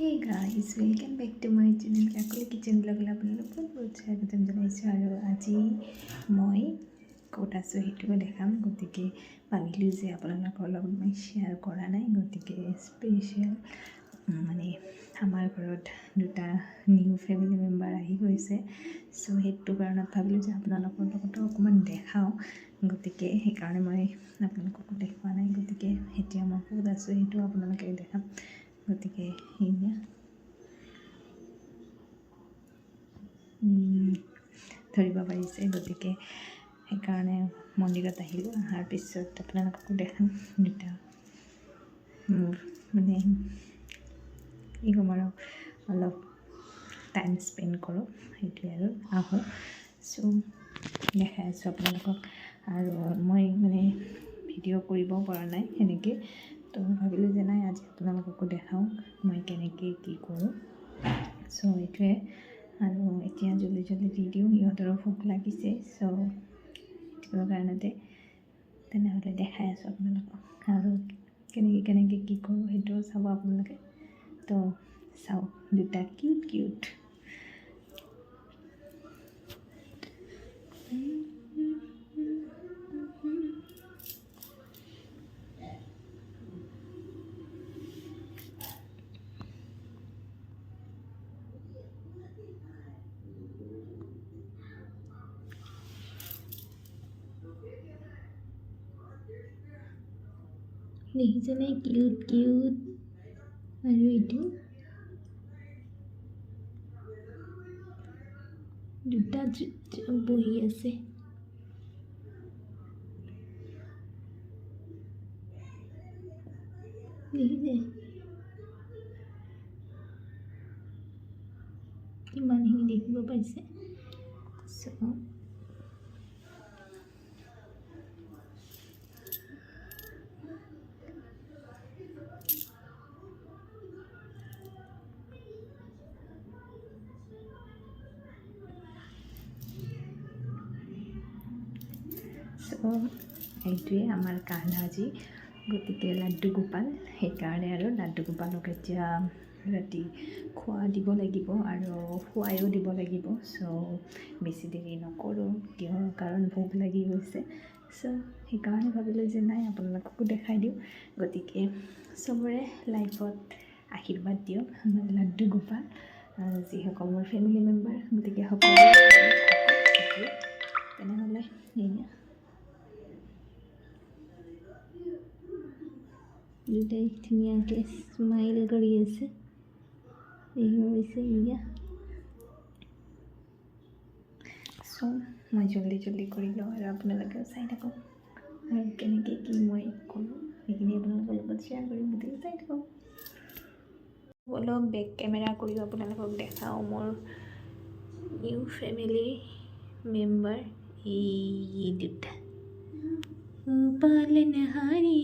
Hey guys, welcome back to my channel Kakuli Kitchen Vlog আপোনালোক বহুত স্বাগতম জনাইছোঁ আৰু আজি মই ক'ত আছোঁ সেইটো দেখাম গতিকে ভাবিলোঁ যে আপোনালোকৰ লগত মই শ্বেয়াৰ কৰা নাই গতিকে স্পেচিয়েল মানে আমাৰ ঘৰত দুটা নিউ ফেমিলি মেম্বাৰ আহি গৈছে চ' সেইটো কাৰণত ভাবিলোঁ যে আপোনালোকৰ লগতো অকণমান দেখাওঁ গতিকে সেইকাৰণে মই আপোনালোককো দেখুওৱা নাই গতিকে এতিয়া মই ক'ত আছোঁ সেইটো আপোনালোকে দেখাম গতিকে সেয়া ধৰিব পাৰিছে গতিকে সেইকাৰণে মন্দিৰত আহিলোঁ অহাৰ পিছত আপোনালোককো দেখাম দুটা মানে কি ক'ম আৰু অলপ টাইম স্পেণ্ড কৰোঁ সেইটোৱে আৰু আহোঁ চ' দেখাই আছোঁ আপোনালোকক আৰু মই মানে ভিডিঅ' কৰিব পৰা নাই সেনেকৈ তো ভাবিলোঁ যে নাই আজি আপোনালোককো দেখাওঁ মই কেনেকৈ কি কৰোঁ চ' এইটোৱে আৰু এতিয়া জলদি দি দিওঁ ইহঁতৰো ভোক লাগিছে চ' সেইটো কাৰণতে তেনেহ'লে দেখাই আছোঁ আপোনালোকক আৰু কেনেকৈ কি কৰোঁ সেইটোও চাব আপোনালোকে তো চাওক দুটা কিউট দেখিছেনে কিউট আৰু এইটো দুটা বহি আছে দেখিছে কিমানখিনি দেখিব পাইছে চ' এইটোৱে আমাৰ কাহ্নাজি গতিকে লাড্ডু গোপাল সেইকাৰণে আৰু লাড্ডু গোপালক এতিয়া ৰাতি খোৱা দিব লাগিব আৰু খুৱাইও দিব লাগিব চ' বেছি দেৰি নকৰোঁ কিয় কাৰণ ভোক লাগি গৈছে চ' সেইকাৰণে ভাবিলোঁ যে নাই আপোনালোককো দেখাই দিওঁ গতিকে চবৰে লাইফত আশীৰ্বাদ দিয়ক আমাৰ লাড্ডু গোপাল যিসকল মোৰ ফেমিলি মেম্বাৰ গতিকে সকলোৱে তেনেহ'লে দুটাই ধুনীয়াকৈ স্মাইল কৰি আছে দেখিব পাইছে এয়া চ' মই জলদি কৰি লওঁ আৰু আপোনালোকেও চাই থাকক আৰু কেনেকৈ কি মই কৰোঁ সেইখিনি আপোনালোকৰ লগত শ্বেয়াৰ কৰিম গতিকে চাই থাকক অলপ বেক কেমেৰা কৰিও আপোনালোকক দেখাওঁ মোৰ নিউ ফেমিলি মেম্বাৰ এই দুটা পালনহাৰী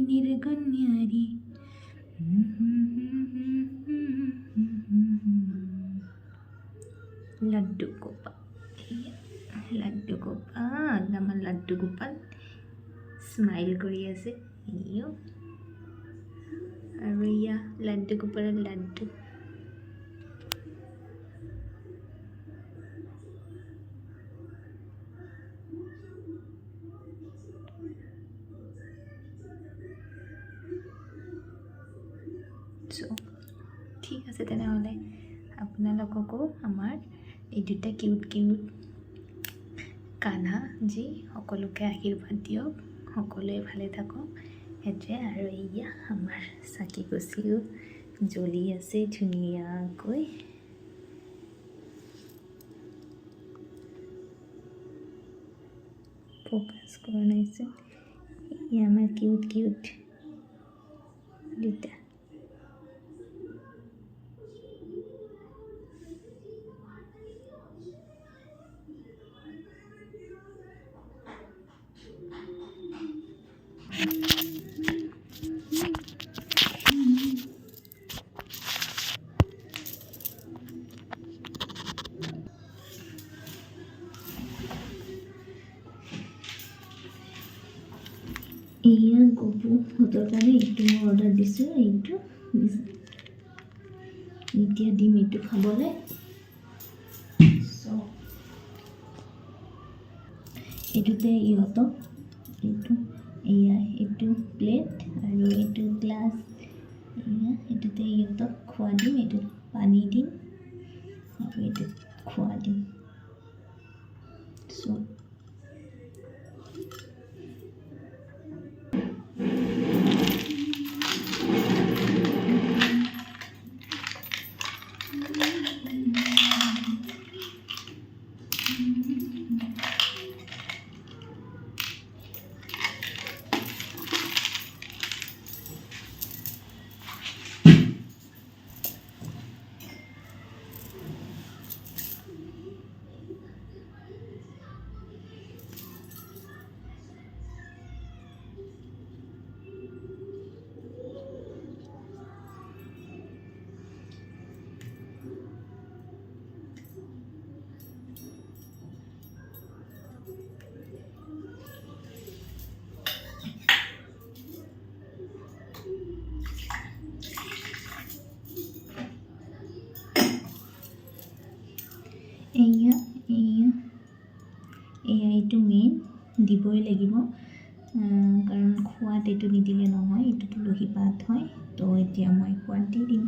নিৰ্গন্যাৰী লাড্ডু গোপাল আমাৰ লাড্ডু গোপাল স্মাইল কৰি আছে আৰু এয়া লাড্ডু গোপালৰ লাড্ডু চ' ঠিক আছে তেনেহ'লে আপোনালোককো আমাৰ এই দুটা কিউট কাহ্না যি সকলোকে আশীৰ্বাদ দিয়ক সকলোৱে ভালে থাকক সেইটোৱে আৰু এয়া আমাৰ চাকি গছিও জ্বলি আছে ধুনীয়াকৈ ফ'কাছ কৰা নাইচোন এয়া আমাৰ কিউট দুটা এয়া গপুহঁতৰ কাৰণে এইটো মই অৰ্ডাৰ দিছোঁ এইটো এতিয়া দিম এইটো খাবলৈ। চ' এইটোতে ইহঁতক এইটো প্লেট আৰু এইটো গ্লাছ এইটোতে ইহঁতক খোৱা দিম। এইটোত পানী দিম আৰু এইটোত খোৱা দিম। চ' এইটো মেইন দিবই লাগিব, কাৰণ খোৱাত এইটো নিদিলে নহয়। এইটো তুলসী পাত হয়, তো এতিয়া মই খোৱাত দি দিম।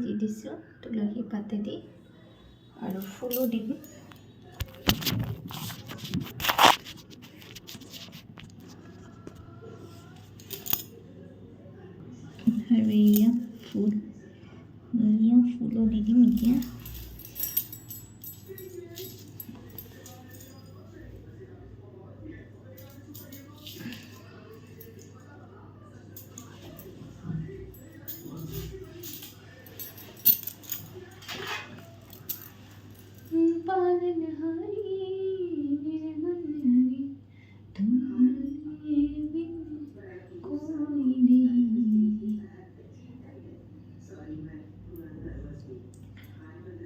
দি দিছোঁ তুলসী পাতেদি, আৰু ফুলো দিম। আৰু এয়া ফুলো দি দিম এতিয়া।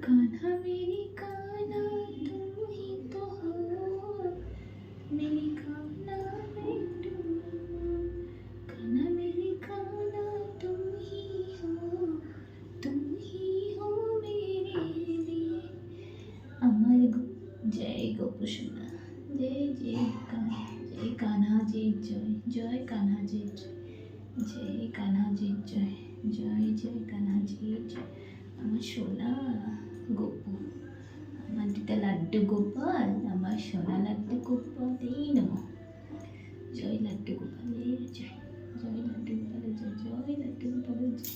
कान्हा मेरी कान्हा तुम ही तो हो, मेरी कान्हा मैं तुम। कान्हा मेरी कान्हा तुम ही हो मेरे लिए। अमर जय गोपुषुना, जय कान्हा जी जय कान्हा जी जय कान्हा जी जय कान्हा जी जय। আমার সোনা গোপু, আমার দুটা লাড্ডু গোপাল, আমার সোনা লাড্ডু গোপালেই নম। জয় লাড্ডু গোপালের জয়, জয় লাড্ডু গোপালের জয়, জয় লাড্ডু গোপালের জয়।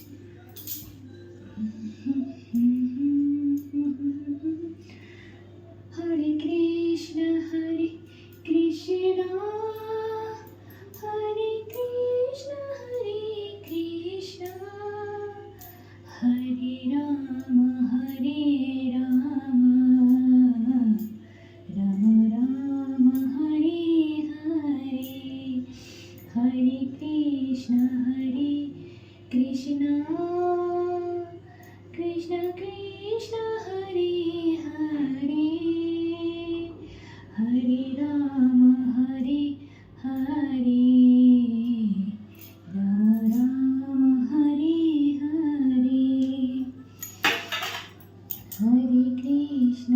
হরে কৃষ্ণ হরে কৃষ্ণ, হরে কৃষ্ণ হরে রাম রাম রাম হরে হরে। হরে কৃষ্ণ কৃষ্ণ কৃষ্ণ হরে হরে। হরে রাম হরে রাম রাম হরে হরে। হরে কৃষ্ণ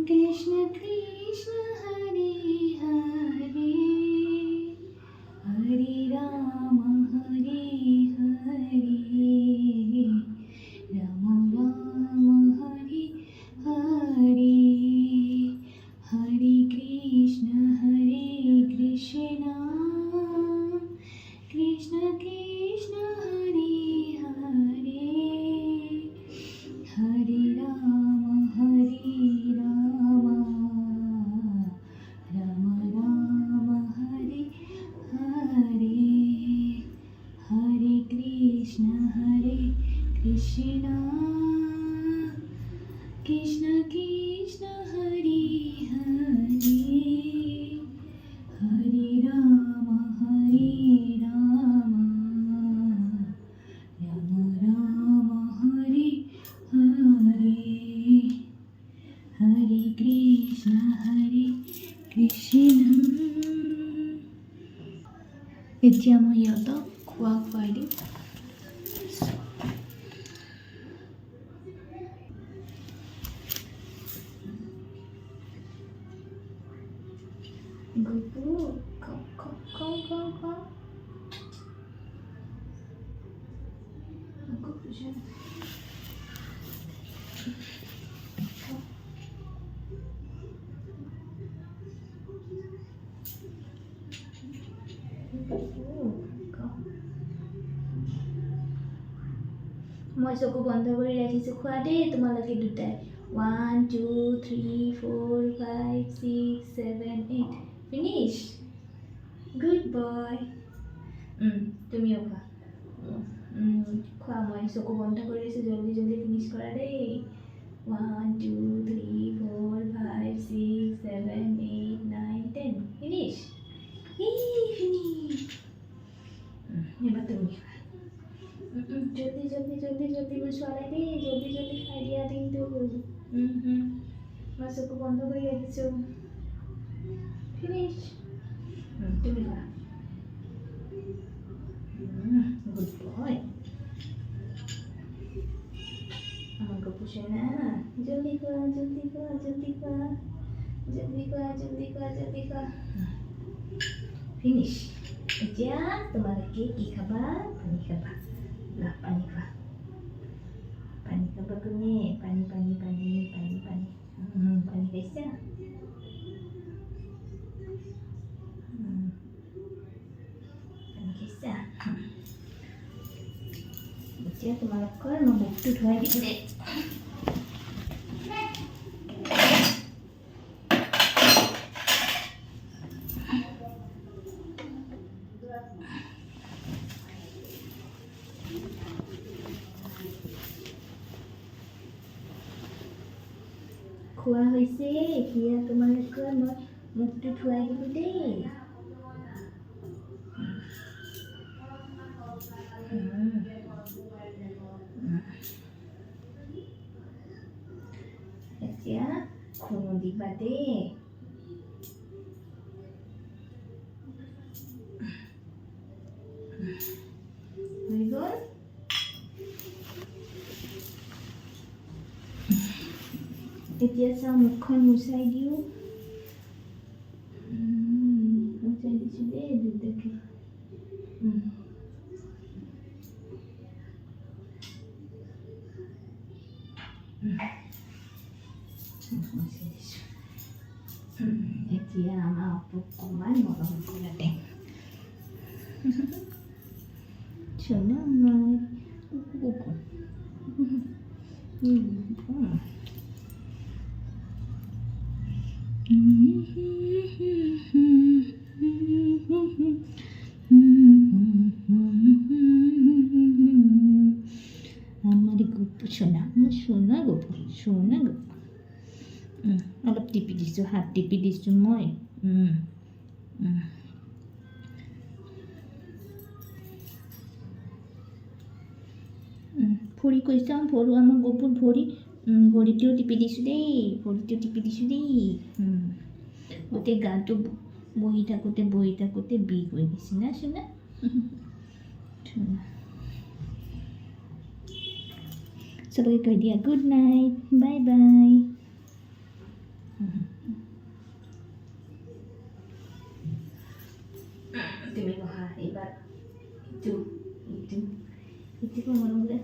কৃষ্ণ কৃষ্ণ হরে হরে। হরে রাম হরে রাম রাম হরে হরে। হরে কৃষ্ণ কৃষ্ণ কৃষ্ণ হরে হরে। হরে রাম রাম রাম হরে হরে। হরে কৃষ্ণ কৃষ্ণ কৃষ্ণ হরে হরে। হরে রাম রাম রাম এতিয়া মই ইহঁতক খুৱাই দিম। গুগু খাওঁ খাওঁ খাওঁ খাওঁ খাওঁ গুগু যেন মই চকু বন্ধ কৰি ৰাখিছোঁ, খোৱা দেই তোমালোকে দুটাই। 1 2 3 4 5 6 7 8 ফিনিছ। Good boy. তুমিও খোৱা। খোৱা, মই চকু বন্ধ কৰি আছোঁ, জল্দি জল্দি ফিনিছ কৰা দেই। 1 2 3 4 5 6 7 8 9 10 ফিনিছ। ফিনিছ। এবার তুমি জলদি জলদি জলদি জলদি মই চলাই দেই, জলদি জলদি খাই দিয়া কিন্তু। মই চকু বন্ধ কৰি ৰাখিছোঁ। ফিনিছ। তুমি খোৱা। Good boy. আমাৰ গপু সোনা, জলদি খোৱা, জলদি খোৱা, জলদি খোৱা, জলদি খোৱা, জলদি খোৱা, জলদি খোৱা। ফিনিছ। এতিয়া তোমালোকে কি খাবা? পানী খাবা। না, পানী খোৱা। পানী খাবা কোনে? পানী পানী পানী পানী পানী পানী খাইছা? পানী খাইছা? এতিয়া তোমালোকৰ মই মুখটো ধুৱাই দিম দেই। খোৱা হৈছে, এতিয়া তোমালোকৰ মই মুখটো ধুৱাই দিলোঁ দেই। এতিয়া খুনু দিবা দেই। হৈ গ'ল? এতিয়া চাওঁ, মুখখন মুচাই দিওঁ। মুচাই দিছোঁ দেই দুটাকে। মুচাই দিছোঁ। এতিয়া আমাৰ অকণমান মৰম কৰা দে। সোনা নাই কুকু। আমার গপু সোনা, আমার সোনা গপু, সোনা গপু। অলপ টিপি দিছোঁ, হাত টিপি দিছোঁ মই। ভৰি কৈছা, ভৰি আমাৰ গপুৰ ভৰিটোও টিপি দিছোঁ দেই, ভৰিটো টিপি দিছোঁ দেই। গোটেই গাটো বহি থাকোঁতে বিষ হৈ গৈছে না সোনা? সবাইকে কৈ দিয়া গুড নাইট, বাই বাই। তুমি বহা, এইবাৰ ইটো মৰম দে।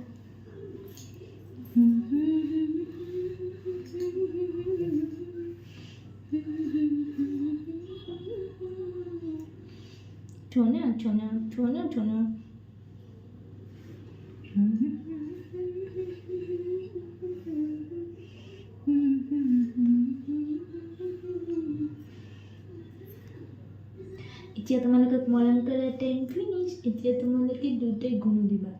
সোনা সোনা সোনা সোনা। এতিয়া তোমালোকক মৰম কৰা টাইম ফিনিছ। এতিয়া তোমালোকে দুটাই ঘুম দিবা।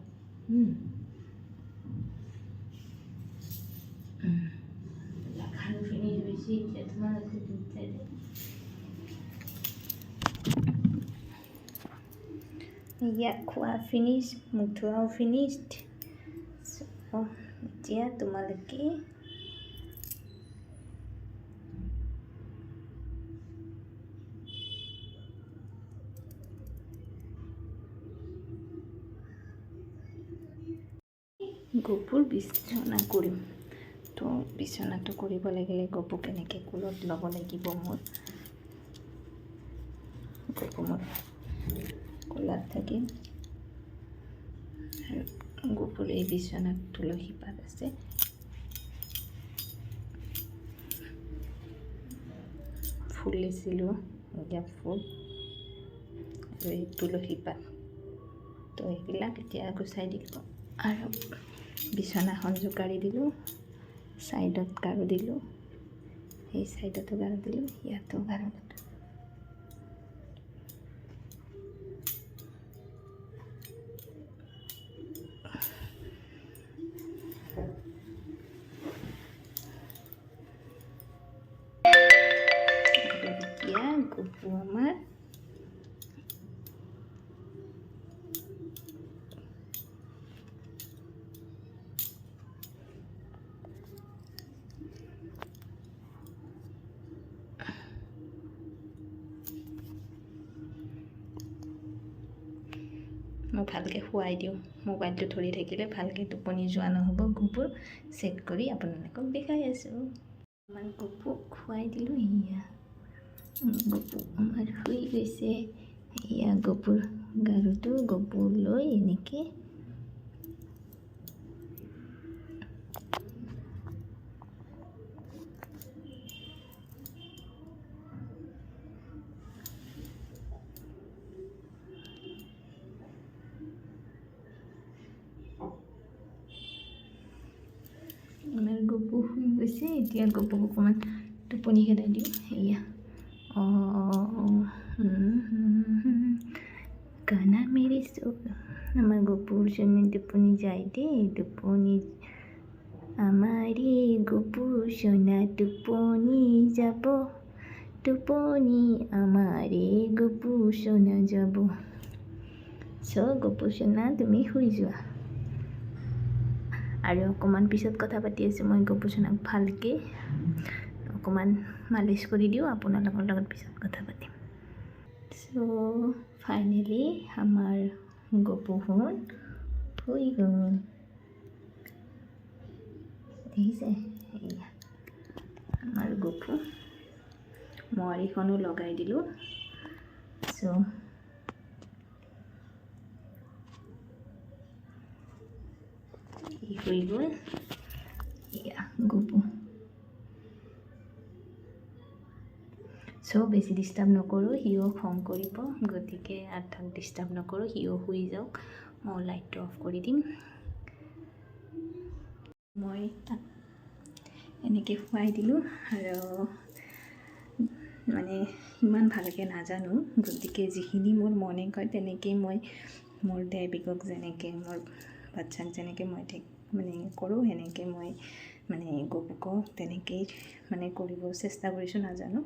খান ফিনিছ হৈছে, এতিয়া তোমালোকে দুটাই ইয়াত খোৱা ফিনিছ, মুখ ধোৱাও ফিনিছড। এতিয়া তোমালোকে গপুৰ বিচনা কৰিম। তো বিচনাটো কৰিব লাগিলে গপু কেনেকৈ কোলত ল'ব লাগিব মোৰ। গপু মোৰ কোলাত থাকিম আৰু গপুৰ এই বিচনাত তুলসী পাত আছে। ফুল লৈছিলোঁ, এতিয়া ফুল আৰু এই তুলসী পাত। তো এইবিলাক এতিয়া গুচাই দিলোঁ আৰু বিচনাখন জোকাৰি দিলোঁ। ছাইডত গাৰু দিলোঁ, এই ছাইডতো গাৰু দিলোঁ, ইয়াতো গাৰু দিলোঁ। এতিয়া গপু আমাৰ মই ভালকৈ শুৱাই দিওঁ। মোবাইলটো ধৰি থাকিলে ভালকৈ টোপনি যোৱা নহ'ব। গপুৰ চেট কৰি আপোনালোকক দেখাই আছোঁ। আমাৰ গপুক খুৱাই দিলোঁ। এয়া গপু আমাৰ শুই গৈছে। এয়া গপুৰ গাৰুটো গপু লৈ এনেকৈ আমাৰ গপু শুই গৈছে। এতিয়া গপুক অকণমান টোপনি খেদাই দিওঁ। এয়া গানা মেৰি চোক আমাৰ গপুৰ জন্য টোপনি যায় দেই। টোপনি আমাৰে গপু সোনা টোপনি যাব, টোপনি আমাৰে গপু সোনা যাব। গপু সোনা তুমি শুই যোৱা। আৰু অকণমান পিছত কথা পাতি আছোঁ। মই গপু সোনাক ভালকৈ অকণমান মালিচ কৰি দিওঁ। আপোনালোকৰ লগত পিছত কথা পাতিম। ফাইনেলি আমাৰ গপুহঁত শুই গ'ল। দেখিছে এয়া আমাৰ গপু। মৰিখনো লগাই দিলোঁ। শুই গ'ল এয়া গপু। বেছি ডিষ্টাৰ্ব নকৰোঁ, সিও খং কৰিব। গতিকে তাক ডিষ্টাৰ্ব নকৰোঁ, সিও শুই যাওক। মই লাইটটো অফ কৰি দিম। মই তাক এনেকৈ শুৱাই দিলোঁ আৰু মানে ইমান ভালকৈ নাজানো। গতিকে যিখিনি মোৰ মনে কয় তেনেকেই মই মোৰ দেৱীকক যেনেকৈ মোৰ বাচ্চাক যেনেকৈ মই মানে কৰোঁ, সেনেকৈ মই মানে গপুকক তেনেকেই মানে কৰিব চেষ্টা কৰিছোঁ। নাজানো,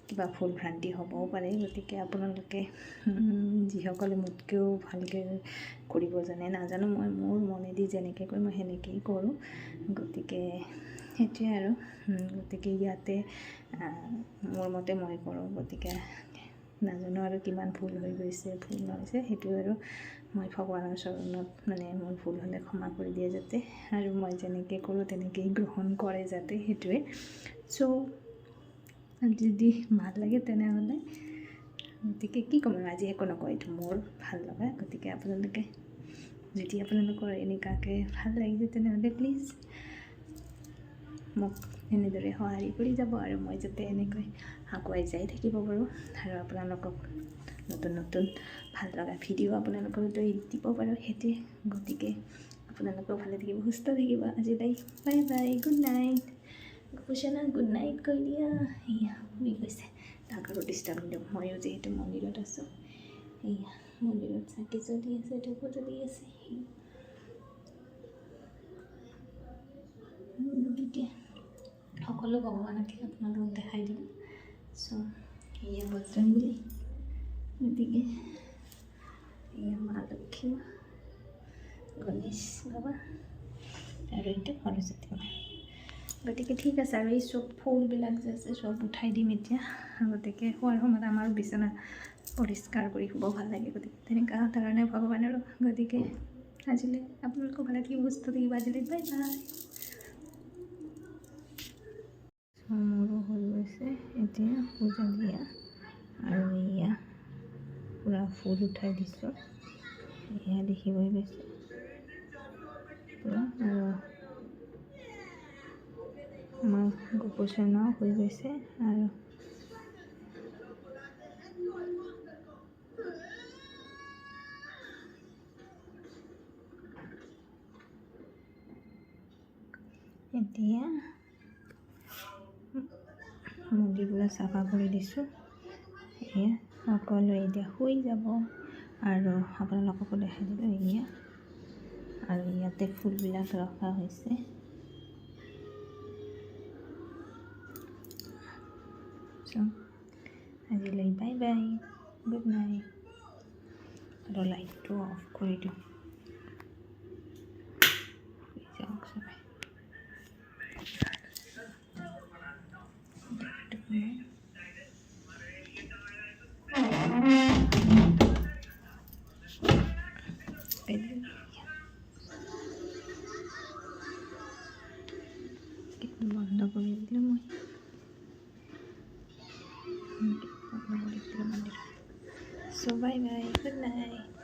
কিবা ভুল ভ্ৰান্তি হ'বও পাৰে। গতিকে আপোনালোকে যিসকলে মোতকৈও ভালকৈ কৰিব জানে, নাজানো, মই মোৰ মনেদি যেনেকৈ কয় মই সেনেকৈয়ে কৰোঁ। গতিকে সেইটোৱে আৰু। গতিকে ইয়াতে মোৰ মতে মই কৰোঁ। গতিকে নাজানো আৰু কিমান ভুল হৈ গৈছে, ভুল নহৈছে সেইটো আৰু মই ভগৱানৰ চৰণত মানে মোৰ ভুল হ'লে ক্ষমা কৰি দিয়ে যাতে, আৰু মই যেনেকৈ কৰোঁ তেনেকেই গ্ৰহণ কৰে যাতে, সেইটোৱে। যদি ভাল লাগে তেনেহ'লে, গতিকে কি ক'ম আৰু, আজি একো নকওঁ, এইটো মোৰ ভাল লগা। গতিকে আপোনালোকে যদি আপোনালোকৰ এনেকুৱাকৈ ভাল লাগিছে তেনেহ'লে প্লিজ মোক এনেদৰে সঁহাৰি কৰি যাব, আৰু মই যাতে এনেকৈ আগুৱাই যাই থাকিব পাৰোঁ, আৰু আপোনালোকক নতুন নতুন ভাল লগা ভিডিঅ' আপোনালোকৰ দিব পাৰোঁ, সেইটোৱে। গতিকে আপোনালোকেও ভালে থাকিব, সুস্থ থাকিব। আজিলৈ bye bye, good night. Gopu সোনা গুড নাইট কৈ দিয়া। এয়া শুই গৈছে, তাক আৰু ডিষ্টাৰ্ব নিদিওঁ। ময়ো যিহেতু মন্দিৰত আছোঁ, এয়া মন্দিৰত চাকি জ্বলি আছে, ধূপো জ্বলি আছে। গতিকে সকলো ভগৱানকে আপোনালোকক দেখাই দিম। এয়া বজৰংবলী, গতিকে এয়া মা লক্ষ্মী মা, গণেশ বাবা, আৰু এইটো সৰস্বতী মা। গতিকে ঠিক আছে, আৰু এই চব ফুলবিলাক যে আছে চব উঠাই দিম এতিয়া। গতিকে শোৱাৰ সময়ত আমাৰ বিচনা পৰিষ্কাৰ কৰি শুব ভাল লাগে। গতিকে তেনেকুৱা ধৰণে ভগৱানৰো। গতিকে আজিলৈ আপোনালোকক ভাল লাগিব সুস্থ থাকিব আজিলৈ বাই বাই মোৰো হৈ গৈছে এতিয়া পূজা দিয়া আৰু এয়া পূৰা ফুল উঠাই দিছোঁ এয়া দেখিবই পাইছে পূৰা আৰু আমাৰ গোপোষণাও হৈ গৈছে আৰু এতিয়া মন্দিৰবিলাক চাফা কৰি দিছোঁ এয়া সকলোৱে এতিয়া শুই যাব আৰু আপোনালোককো দেখাই দিলোঁ এয়া আৰু ইয়াতে ফুলবিলাক ৰখা হৈছে আজিলৈ বাই বাই গুড নাইট আৰু লাইটটো অফ কৰি দিওঁ যাওক চবে বন্ধ কৰি দিলোঁ মই বন্ধ কৰি দিলোঁ মন্দিৰ চ' বাই বাই গুড নাইট